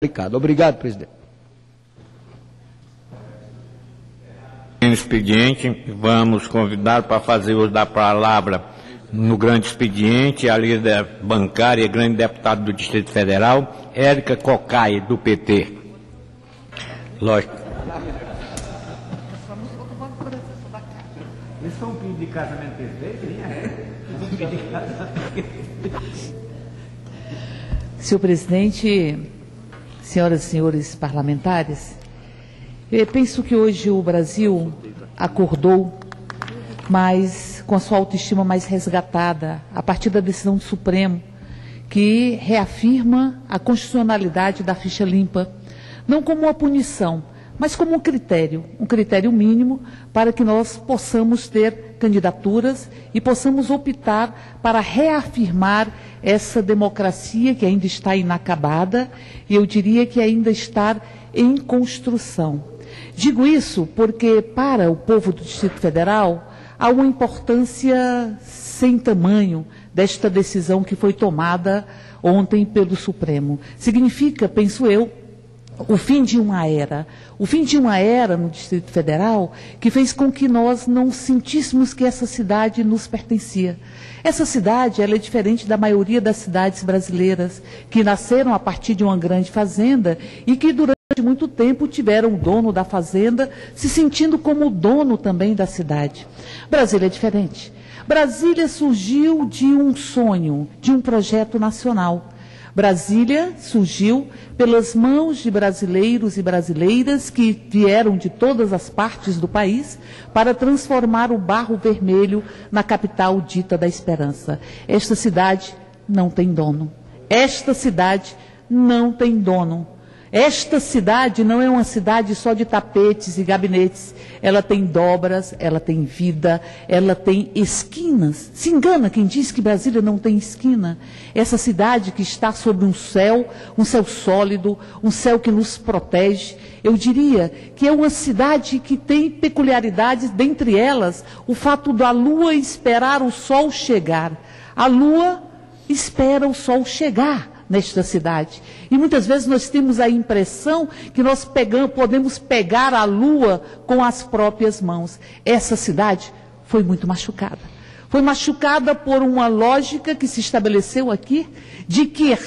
Obrigado, presidente. No expediente, vamos convidar para fazer uso da palavra no grande expediente a líder bancária e grande deputada do Distrito Federal, Érica Cocai, do PT. Lógico. Eles estão pedindo de casamento perfeito, Senhor presidente, senhoras e senhores parlamentares, eu penso que hoje o Brasil acordou com a sua autoestima mais resgatada, a partir da decisão do Supremo, que reafirma a constitucionalidade da ficha limpa, não como uma punição, mas como um critério mínimo para que nós possamos ter candidaturas e possamos optar para reafirmar essa democracia que ainda está inacabada e eu diria que ainda está em construção. Digo isso porque para o povo do Distrito Federal há uma importância sem tamanho desta decisão que foi tomada ontem pelo Supremo. Significa, penso eu, o fim de uma era no Distrito Federal que fez com que nós não sentíssemos que essa cidade nos pertencia. Essa cidade, ela é diferente da maioria das cidades brasileiras, que nasceram a partir de uma grande fazenda e que durante muito tempo tiveram o dono da fazenda se sentindo como o dono também da cidade. Brasília é diferente. Brasília surgiu de um sonho, de um projeto nacional. Brasília surgiu pelas mãos de brasileiros e brasileiras que vieram de todas as partes do país para transformar o Barro Vermelho na capital dita da esperança. Esta cidade não tem dono. Esta cidade não tem dono. Esta cidade não é uma cidade só de tapetes e gabinetes. Ela tem dobras, ela tem vida, ela tem esquinas. Se engana quem diz que Brasília não tem esquina. Essa cidade que está sobre um céu sólido, um céu que nos protege. Eu diria que é uma cidade que tem peculiaridades, dentre elas, o fato da lua esperar o sol chegar. A lua espera o sol chegar nesta cidade. E muitas vezes nós temos a impressão que nós podemos pegar a lua com as próprias mãos. Essa cidade foi muito machucada. Foi machucada por uma lógica que se estabeleceu aqui, de que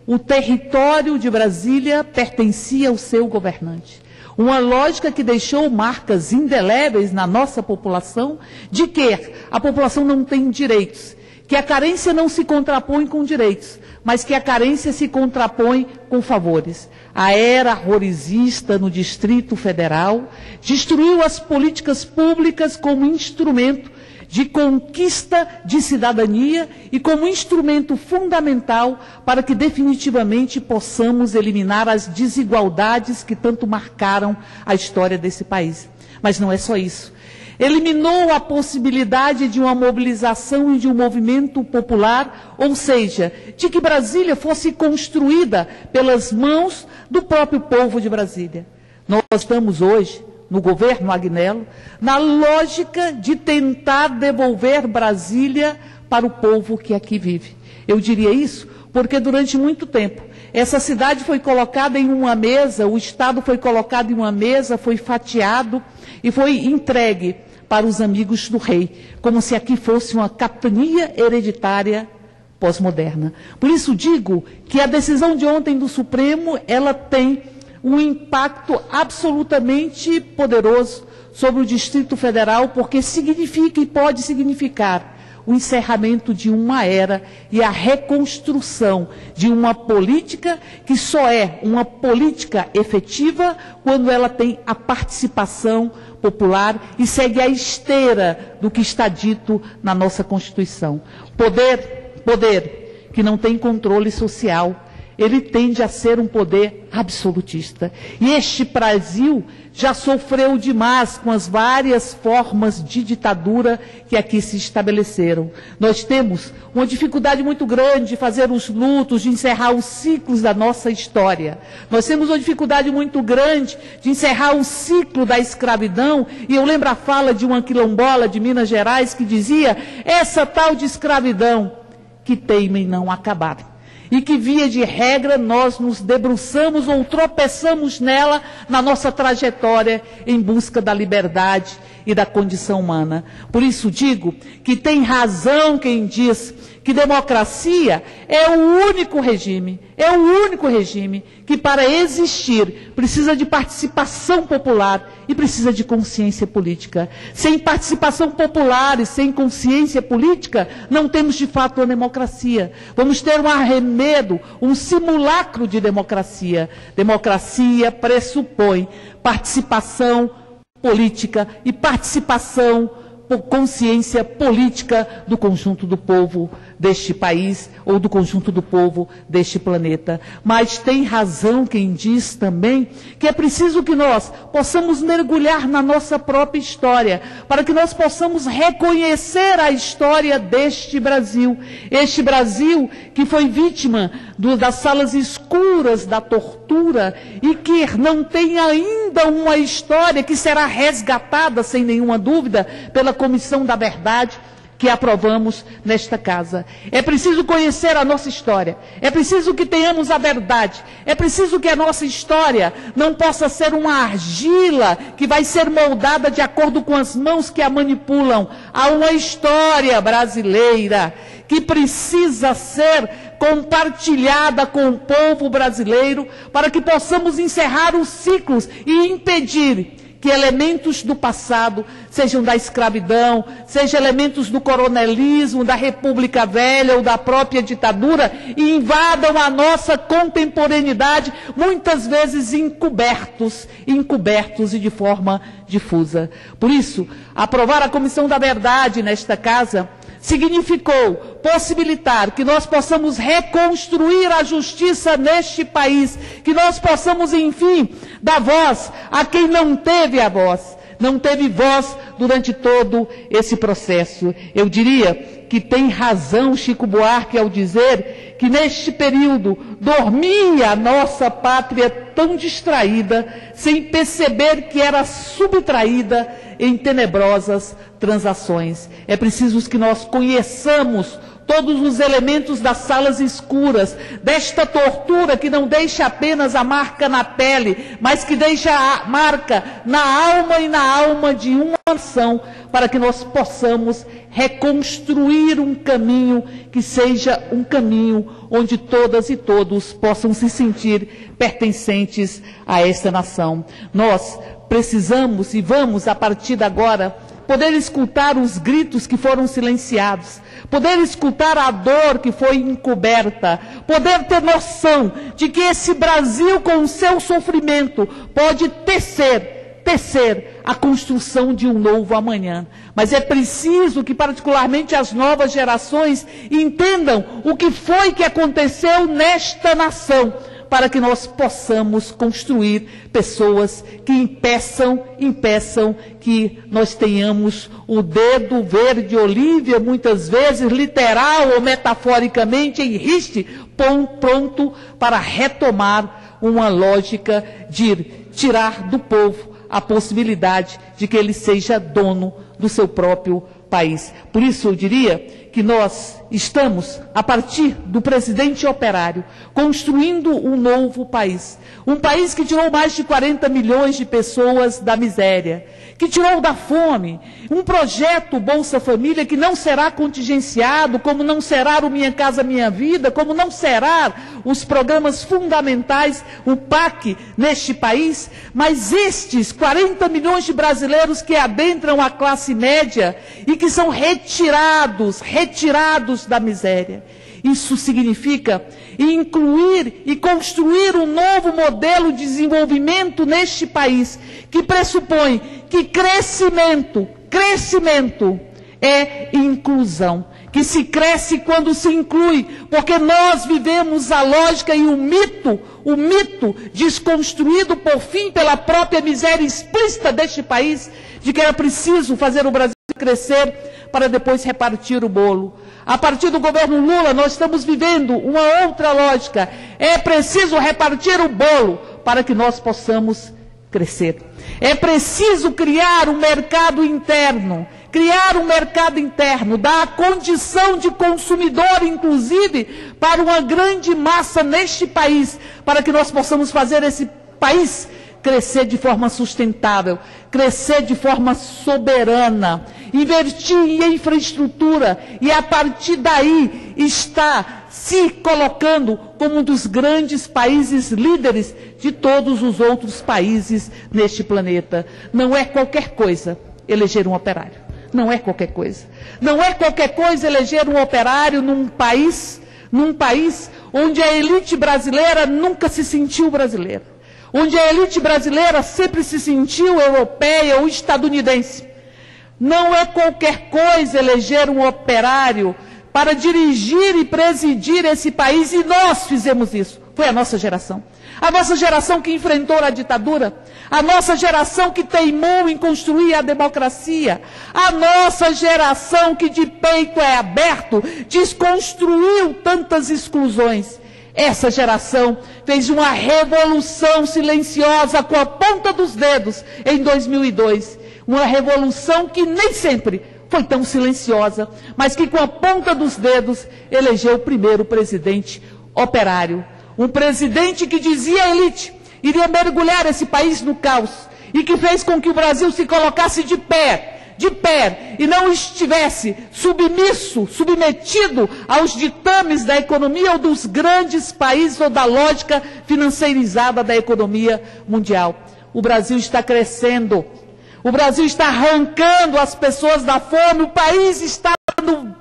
o território de Brasília pertencia ao seu governante. Uma lógica que deixou marcas indeléveis na nossa população, de que a população não tem direitos, que a carência não se contrapõe com direitos, mas que a carência se contrapõe com favores. A era horrorizista no Distrito Federal destruiu as políticas públicas como instrumento de conquista de cidadania e como instrumento fundamental para que definitivamente possamos eliminar as desigualdades que tanto marcaram a história desse país. Mas não é só isso. Eliminou a possibilidade de uma mobilização e de um movimento popular, ou seja, de que Brasília fosse construída pelas mãos do próprio povo de Brasília. Nós estamos hoje, no governo Agnello, na lógica de tentar devolver Brasília para o povo que aqui vive. Eu diria isso porque durante muito tempo essa cidade foi colocada em uma mesa, o Estado foi colocado em uma mesa, foi fatiado e foi entregue para os amigos do rei, como se aqui fosse uma capitania hereditária pós-moderna. Por isso digo que a decisão de ontem do Supremo, ela tem um impacto absolutamente poderoso sobre o Distrito Federal, porque significa e pode significar o encerramento de uma era e a reconstrução de uma política que só é uma política efetiva quando ela tem a participação popular e segue a esteira do que está dito na nossa Constituição. Poder que não tem controle social, ele tende a ser um poder absolutista. E este Brasil já sofreu demais com as várias formas de ditadura que aqui se estabeleceram. Nós temos uma dificuldade muito grande de fazer os lutos, de encerrar os ciclos da nossa história. Nós temos uma dificuldade muito grande de encerrar o ciclo da escravidão. E eu lembro a fala de uma quilombola de Minas Gerais que dizia: essa tal de escravidão que teima em não acabar. e que, via de regra, nós nos debruçamos ou tropeçamos nela na nossa trajetória em busca da liberdade e da condição humana. Por isso digo que tem razão quem diz que democracia é o único regime que, para existir, precisa de participação popular e precisa de consciência política. Sem participação popular e sem consciência política, não temos de fato a democracia. Vamos ter um arremedo, um simulacro de democracia. Democracia pressupõe participação política e participação por consciência política do conjunto do povo deste país ou do conjunto do povo deste planeta. Mas tem razão quem diz também que é preciso que nós possamos mergulhar na nossa própria história, para que nós possamos reconhecer a história deste Brasil. Este Brasil que foi vítima das salas escuras da tortura e que não tem ainda uma história que será resgatada, sem nenhuma dúvida, pela Comissão da Verdade, que aprovamos nesta casa. É preciso conhecer a nossa história, é preciso que tenhamos a verdade, é preciso que a nossa história não possa ser uma argila que vai ser moldada de acordo com as mãos que a manipulam. Há uma história brasileira que precisa ser compartilhada com o povo brasileiro para que possamos encerrar os ciclos e impedir que elementos do passado, sejam da escravidão, sejam elementos do coronelismo, da República Velha ou da própria ditadura, invadam a nossa contemporaneidade, muitas vezes encobertos e de forma difusa. Por isso, aprovar a Comissão da Verdade nesta casa significou possibilitar que nós possamos reconstruir a justiça neste país, que nós possamos, enfim, dar voz a quem não teve a voz, não teve voz durante todo esse processo. Eu diria que tem razão Chico Buarque ao dizer que neste período dormia a nossa pátria tão distraída, sem perceber que era subtraída em tenebrosas transações. É preciso que nós conheçamos todos os elementos das salas escuras, desta tortura que não deixa apenas a marca na pele, mas que deixa a marca na alma e na alma de uma nação, para que nós possamos reconstruir um caminho que seja um caminho onde todas e todos possam se sentir pertencentes a esta nação. Nós precisamos e vamos, a partir de agora, poder escutar os gritos que foram silenciados, poder escutar a dor que foi encoberta, poder ter noção de que esse Brasil, com o seu sofrimento, pode tecer a construção de um novo amanhã. Mas é preciso que, particularmente, as novas gerações entendam o que foi que aconteceu nesta nação, para que nós possamos construir pessoas que impeçam que nós tenhamos o dedo verde olívia, muitas vezes literal ou metaforicamente, em riste, pronto para retomar uma lógica de tirar do povo a possibilidade de que ele seja dono do seu próprio país. Por isso eu diria que nós estamos, a partir do presidente operário, construindo um novo país. Um país que tirou mais de 40 milhões de pessoas da miséria, que tirou da fome. Um projeto Bolsa Família que não será contingenciado, como não será o Minha Casa Minha Vida, como não será os programas fundamentais, o PAC, neste país. Mas estes 40 milhões de brasileiros que adentram a classe média e que são retirados da miséria. Isso significa incluir e construir um novo modelo de desenvolvimento neste país, que pressupõe que crescimento é inclusão, que se cresce quando se inclui, porque nós vivemos a lógica e o mito desconstruído por fim pela própria miséria explícita deste país, de que era preciso fazer o Brasil crescer para depois repartir o bolo. A partir do governo Lula, nós estamos vivendo uma outra lógica. É preciso repartir o bolo para que nós possamos crescer. É preciso criar um mercado interno criar um mercado interno, dar a condição de consumidor, inclusive, para uma grande massa neste país, para que nós possamos fazer esse país crescer de forma sustentável, crescer de forma soberana, investir em infraestrutura e, a partir daí, estar se colocando como um dos grandes países líderes de todos os outros países neste planeta. Não é qualquer coisa eleger um operário. Não é qualquer coisa. Não é qualquer coisa eleger um operário num país onde a elite brasileira nunca se sentiu brasileira, onde a elite brasileira sempre se sentiu europeia ou estadunidense. Não é qualquer coisa eleger um operário para dirigir e presidir esse país, e nós fizemos isso. Foi a nossa geração. A nossa geração que enfrentou a ditadura, a nossa geração que teimou em construir a democracia, a nossa geração que de peito é aberto desconstruiu tantas exclusões. Essa geração fez uma revolução silenciosa com a ponta dos dedos em 2002. Uma revolução que nem sempre foi tão silenciosa, mas que com a ponta dos dedos elegeu o primeiro presidente operário. Um presidente que dizia à elite, iria mergulhar esse país no caos, e que fez com que o Brasil se colocasse de pé, e não estivesse submetido aos ditames da economia ou dos grandes países ou da lógica financeirizada da economia mundial. O Brasil está crescendo, o Brasil está arrancando as pessoas da fome, o país está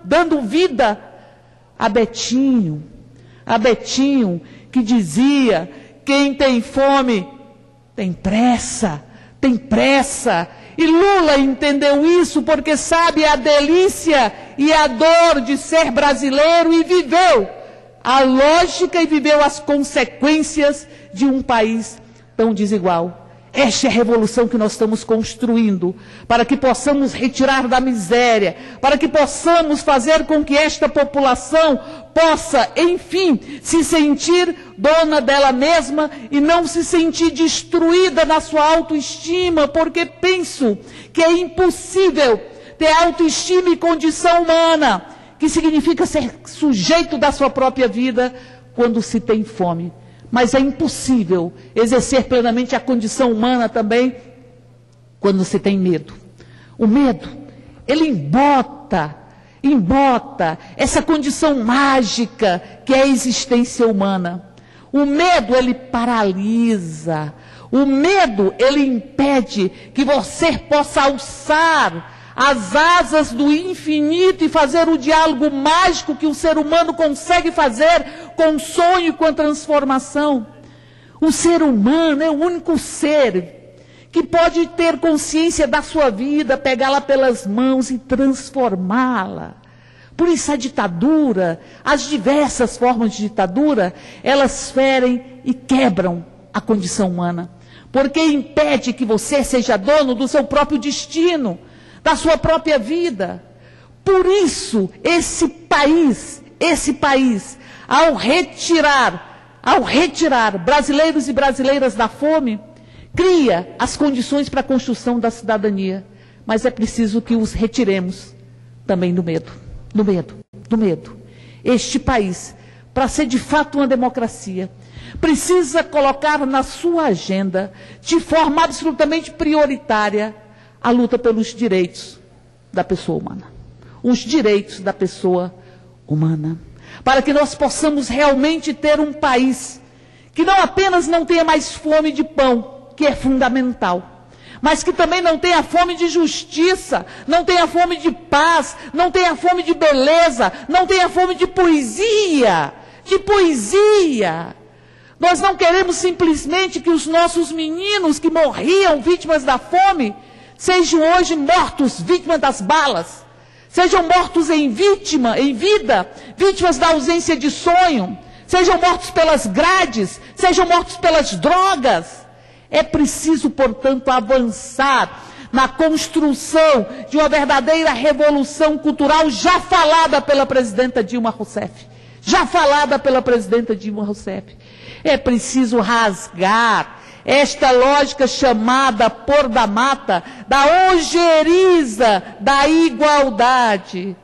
dando vida a Betinho, que dizia: quem tem fome tem pressa, tem pressa. E Lula entendeu isso porque sabe a delícia e a dor de ser brasileiro e viveu a lógica e viveu as consequências de um país tão desigual. Esta é a revolução que nós estamos construindo, para que possamos retirar da miséria, para que possamos fazer com que esta população possa, enfim, se sentir dona dela mesma e não se sentir destruída na sua autoestima, porque penso que é impossível ter autoestima e condição humana, que significa ser sujeito da sua própria vida, quando se tem fome. Mas é impossível exercer plenamente a condição humana também quando se tem medo. O medo, ele embota essa condição mágica que é a existência humana. O medo, ele paralisa. O medo, ele impede que você possa alçar as asas do infinito e fazer o diálogo mágico que o ser humano consegue fazer com o sonho e com a transformação. O ser humano é o único ser que pode ter consciência da sua vida, pegá-la pelas mãos e transformá-la. Por isso a ditadura, as diversas formas de ditadura, elas ferem e quebram a condição humana. Porque impede que você seja dono do seu próprio destino, da sua própria vida. Por isso, esse país, ao retirar brasileiros e brasileiras da fome, cria as condições para a construção da cidadania. Mas é preciso que os retiremos também do medo. Este país, para ser de fato uma democracia, precisa colocar na sua agenda, de forma absolutamente prioritária, a luta pelos direitos da pessoa humana. Os direitos da pessoa humana. Para que nós possamos realmente ter um país que não apenas não tenha mais fome de pão, que é fundamental, mas que também não tenha fome de justiça, não tenha fome de paz, não tenha fome de beleza, não tenha fome de poesia. Nós não queremos simplesmente que os nossos meninos que morriam vítimas da fome sejam hoje mortos vítimas das balas, sejam mortos em vida, vítimas da ausência de sonho, sejam mortos pelas grades, sejam mortos pelas drogas. É preciso, portanto, avançar na construção de uma verdadeira revolução cultural já falada pela presidenta Dilma Rousseff. É preciso rasgar esta lógica chamada por da mata, da ojeriza da igualdade.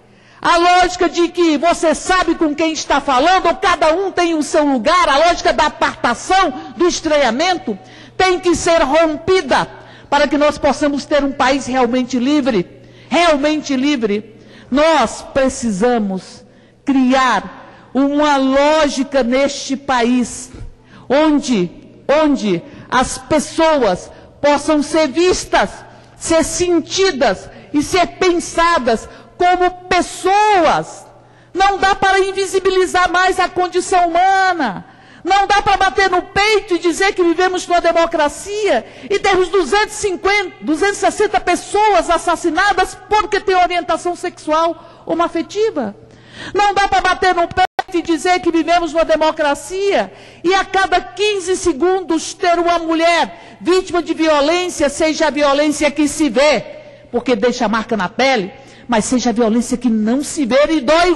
A lógica de que você sabe com quem está falando, ou cada um tem o seu lugar, a lógica da apartação, do estranhamento, tem que ser rompida para que nós possamos ter um país realmente livre. Realmente livre. Nós precisamos criar uma lógica neste país, onde as pessoas possam ser vistas, ser sentidas e ser pensadas como pessoas. Não dá para invisibilizar mais a condição humana. Não dá para bater no peito e dizer que vivemos numa democracia e temos 260 pessoas assassinadas porque têm orientação sexual ou afetiva. Não dá para bater no peito e dizer que vivemos numa democracia e a cada 15 segundos ter uma mulher vítima de violência, seja a violência que se vê, porque deixa a marca na pele, mas seja a violência que não se vê e dói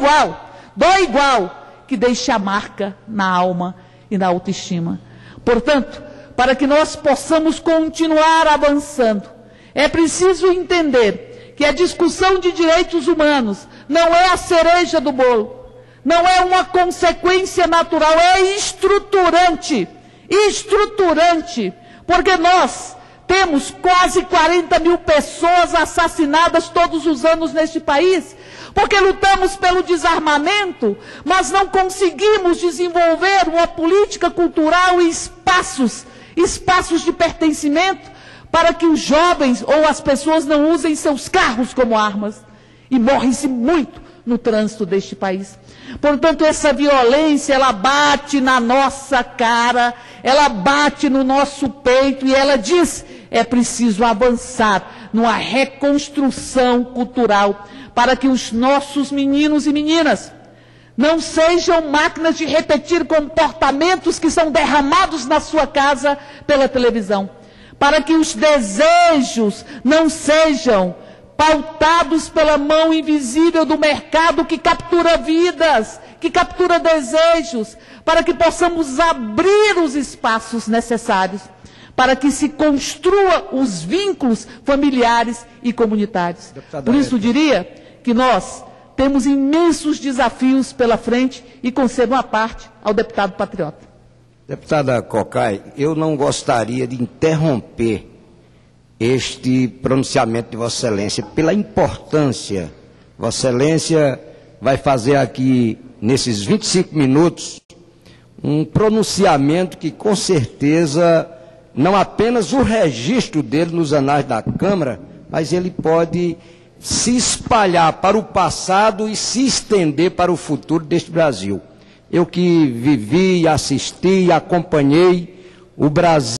igual, que deixa a marca na alma e na autoestima. Portanto, para que nós possamos continuar avançando, é preciso entender que a discussão de direitos humanos não é a cereja do bolo, não é uma consequência natural, é estruturante, porque nós temos quase 40 mil pessoas assassinadas todos os anos neste país, porque lutamos pelo desarmamento, mas não conseguimos desenvolver uma política cultural e espaços de pertencimento para que os jovens ou as pessoas não usem seus carros como armas. E morre-se muito no trânsito deste país. Portanto, essa violência, ela bate na nossa cara, ela bate no nosso peito e ela diz: é preciso avançar numa reconstrução cultural para que os nossos meninos e meninas não sejam máquinas de repetir comportamentos que são derramados na sua casa pela televisão, para que os desejos não sejam pautados pela mão invisível do mercado que captura vidas, que captura desejos, para que possamos abrir os espaços necessários, para que se construa os vínculos familiares e comunitários. Por isso diria que nós temos imensos desafios pela frente e concedo uma parte ao deputado patriota. Deputada Cocai, eu não gostaria de interromper este pronunciamento de Vossa Excelência pela importância. Vossa Excelência vai fazer aqui, nesses 25 minutos, um pronunciamento que com certeza, não apenas o registro dele nos anais da Câmara, mas ele pode se espalhar para o passado e se estender para o futuro deste Brasil. Eu que vivi, assisti, acompanhei o Brasil